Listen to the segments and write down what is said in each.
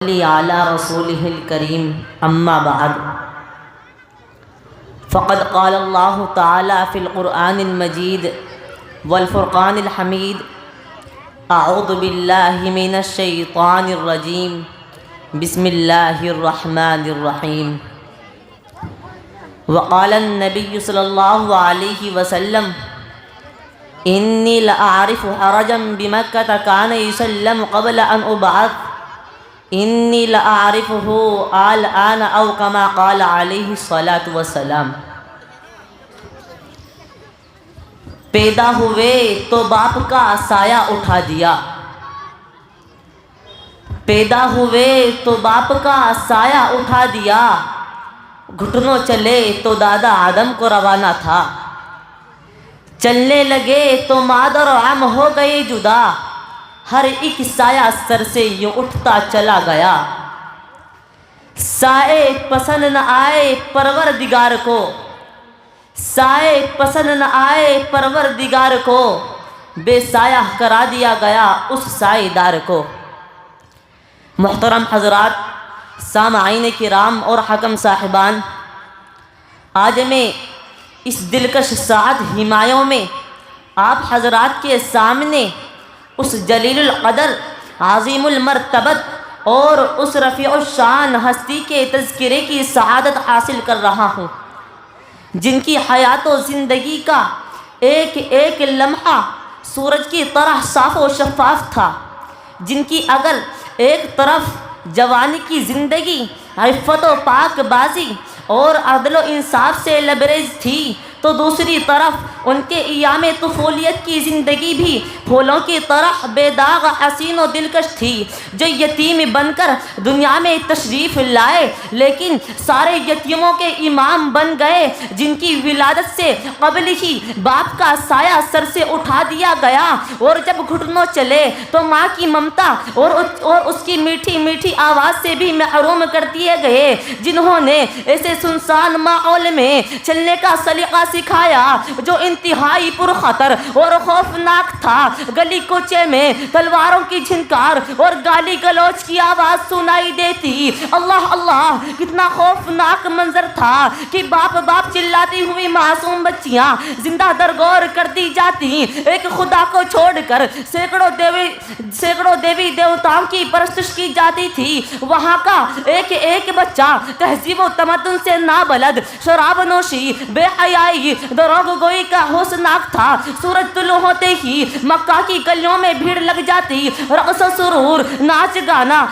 على رسوله الكريم أما بعد فقد قال الله تعالى في القرآن المجيد والفرقان الحميد أعوذ بالله من الشيطان الرجيم بسم الله الرحمن الرحيم وقال النبي صلى الله عليه وسلم إني لأعرف حرجا بمكة كان يسلم قبل أن أبعث إني لأعرفه الآن أو كما قال عليه الصلاة والسلام۔ پیدا ہوئے تو باپ کا سایہ اٹھا دیا، پیدا ہوئے تو باپ کا سایہ اٹھا دیا، گھٹنوں چلے تو دادا آدم کو روانہ تھا، چلنے لگے تو مادر و عم ہو گئے جدا، ہر ایک سایہ سر سے یوں اٹھتا چلا گیا، سائے پسند نہ آئے پروردگار کو، سائے پسند نہ آئے پروردگار کو، بے سایہ کرا دیا گیا اس سائے دار کو۔ محترم حضرات، سامعین کرام اور حکم صاحبان، آج میں اس دلکش ساعت ہمایوں میں آپ حضرات کے سامنے اس جلیل القدر، عظیم المرتبت اور اس رفیع الشان ہستی کے تذکرے کی سعادت حاصل کر رہا ہوں، جن کی حیات و زندگی کا ایک ایک لمحہ سورج کی طرح صاف و شفاف تھا، جن کی اگر ایک طرف جوانی کی زندگی عفت و پاک بازی اور عدل و انصاف سے لبریز تھی، تو دوسری طرف ان کے ایام طفولیت کی زندگی بھی پھولوں کی طرح بے داغ، حسین و دلکش تھی، جو یتیم بن کر دنیا میں تشریف لائے لیکن سارے یتیموں کے امام بن گئے، جن کی ولادت سے قبل ہی باپ کا سایہ سر سے اٹھا دیا گیا، اور جب گھٹنوں چلے تو ماں کی ممتا اور اس کی میٹھی میٹھی آواز سے بھی محروم کر دیے گئے، جنہوں نے ایسے سنسان ماحول میں چلنے کا سلیقہ سکھایا جو انتہائی پرخطر اور خوفناک تھا۔ گلی کوچے میں تلواروں کی جھنکار اور گالی گلوچ کی آواز سنائی دیتی۔ اللہ اللہ، کتنا خوفناک منظر تھا کہ باپ باپ چلاتی ہوئی معصوم بچیاں زندہ درگور کر دی جاتی، ایک خدا کو چھوڑ کر سینکڑوں دیوی دیوتاؤں کی پرستش کی جاتی تھی۔ وہاں کا ایک ایک بچہ تہذیب و تمدن سے نابلد، شراب نوشی، بے حیائی، دروغ گوئی کا ہوشناک تھا۔ سورج طلوع ہوتے ہی مکہ کی گلیوں میں بھیڑ لگ جاتی، رقص و سرور، ناچ گانا،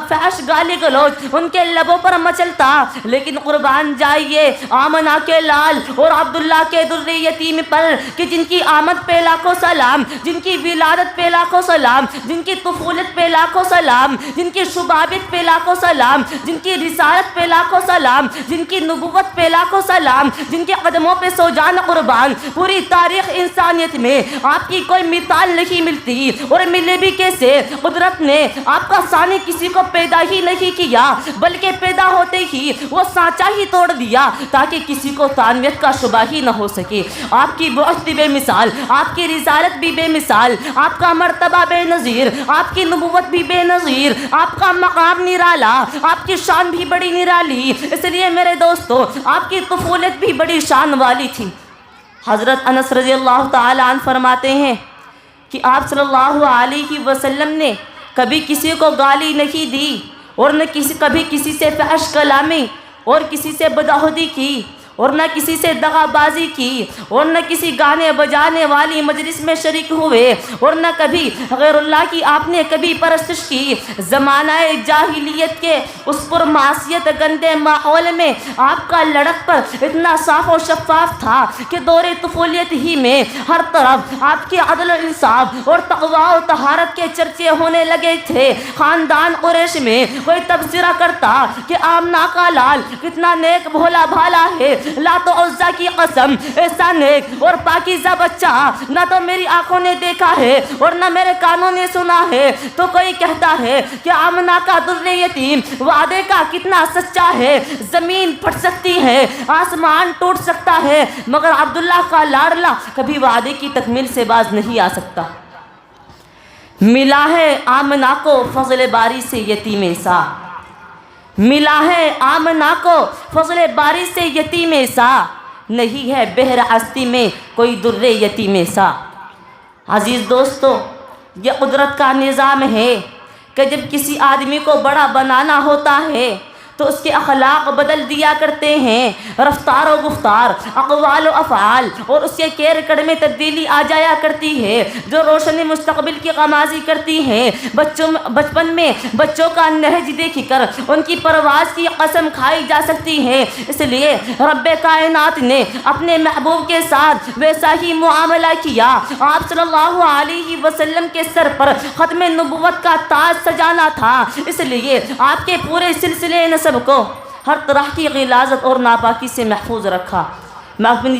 فحش گالی گلوچ ان کے لبوں پر مچلتا، لیکن قربان جائیے آمنہ کے لال اور عبداللہ کے در یتیم پر کہ جن کی آمد پہ لاکھوں سلام، جن کی ولادت پہ لاکھوں سلام، جن کی طفولت پہ لاکھوں سلام، جن کی شبابت پہ لاکھوں سلام، جن کی رسالت پہ لاکھوں سلام، جن کی نبوت پہ لاکھوں سلام، جن کے قدموں پہ سو جان قربان۔ پوری تاریخ انسانیت میں آپ کی کوئی مثال نہیں ملتی، اور ملے بھی کیسے؟ قدرت نے آپ کا ثانی کسی کو پیدا ہی نہیں کیا، بلکہ پیدا ہوتے ہی وہ سانچہ ہی توڑ دیا تاکہ کسی کو ثانویت کا شبہ ہی نہ ہو سکے۔ آپ کی بعثت بے مثال، آپ کی رسالت بھی بے مثال، آپ کا مرتبہ بے نظیر، آپ کی نبوت بھی بے نظیر، آپ کا مقام نرالا، آپ کی شان بھی بڑی نرالی۔ اس لیے میرے دوستو، آپ کی طفولت بھی بڑی شان والی تھی۔ حضرت انس رضی اللہ تعالی عنہ فرماتے ہیں کہ آپ صلی اللہ علیہ وسلم نے کبھی کسی کو گالی نہیں دی، اور نہ کبھی کسی سے فحش کلامی اور کسی سے بدعہدی کی، اور نہ کسی سے دغا بازی کی، اور نہ کسی گانے بجانے والی مجلس میں شریک ہوئے، اور نہ کبھی غیر اللہ کی آپ نے کبھی پرستش کی۔ زمانہ جاہلیت کے اس پرمعصیت گندے ماحول میں آپ کا لڑک پر اتنا صاف و شفاف تھا کہ دور طفولیت ہی میں ہر طرف آپ کے عدل و انصاف اور تقوی و طہارت کے چرچے ہونے لگے تھے۔ خاندان قریش میں کوئی تبصرہ کرتا کہ آمنہ کا لال کتنا نیک بھولا بھالا ہے، لات و عزا کی قسم ایسا نیک اور پاکیزہ بچہ نہ تو میری آنکھوں نے دیکھا ہے اور نہ میرے کانوں نے سنا ہے۔ تو کوئی کہتا ہے کہ آمنہ کا در یتیم وعدے کا کتنا سچا ہے، زمین پھٹ سکتی ہے، آسمان ٹوٹ سکتا ہے، مگر عبداللہ کا لاڈلا کبھی وعدے کی تکمیل سے باز نہیں آ سکتا۔ ملا ہے آمنہ کو فضل باری سے یتیم سا، ملا ہے آمنہ کو فضل باری سے یتیم سا، نہیں ہے بحر ہستی میں کوئی در یتیم سا۔ عزیز دوستو، یہ قدرت کا نظام ہے کہ جب کسی آدمی کو بڑا بنانا ہوتا ہے تو اس کے اخلاق بدل دیا کرتے ہیں، رفتار و گفتار، اقوال و افعال، اور اس کے کردار میں تبدیلی آ جایا کرتی ہے جو روشن مستقبل کی غمازی کرتی ہے۔ بچپن میں بچوں کا نہج دیکھ کر ان کی پرواز کی قسم کھائی جا سکتی ہے، اس لیے رب کائنات نے اپنے محبوب کے ساتھ ویسا ہی معاملہ کیا۔ آپ صلی اللہ علیہ وسلم کے سر پر ختم نبوت کا تاج سجانا تھا، اس لیے آپ کے پورے سلسلے نسب کو ہر طرح کی غلاظت اور ناپاکی سے محفوظ رکھا۔ میں اپنی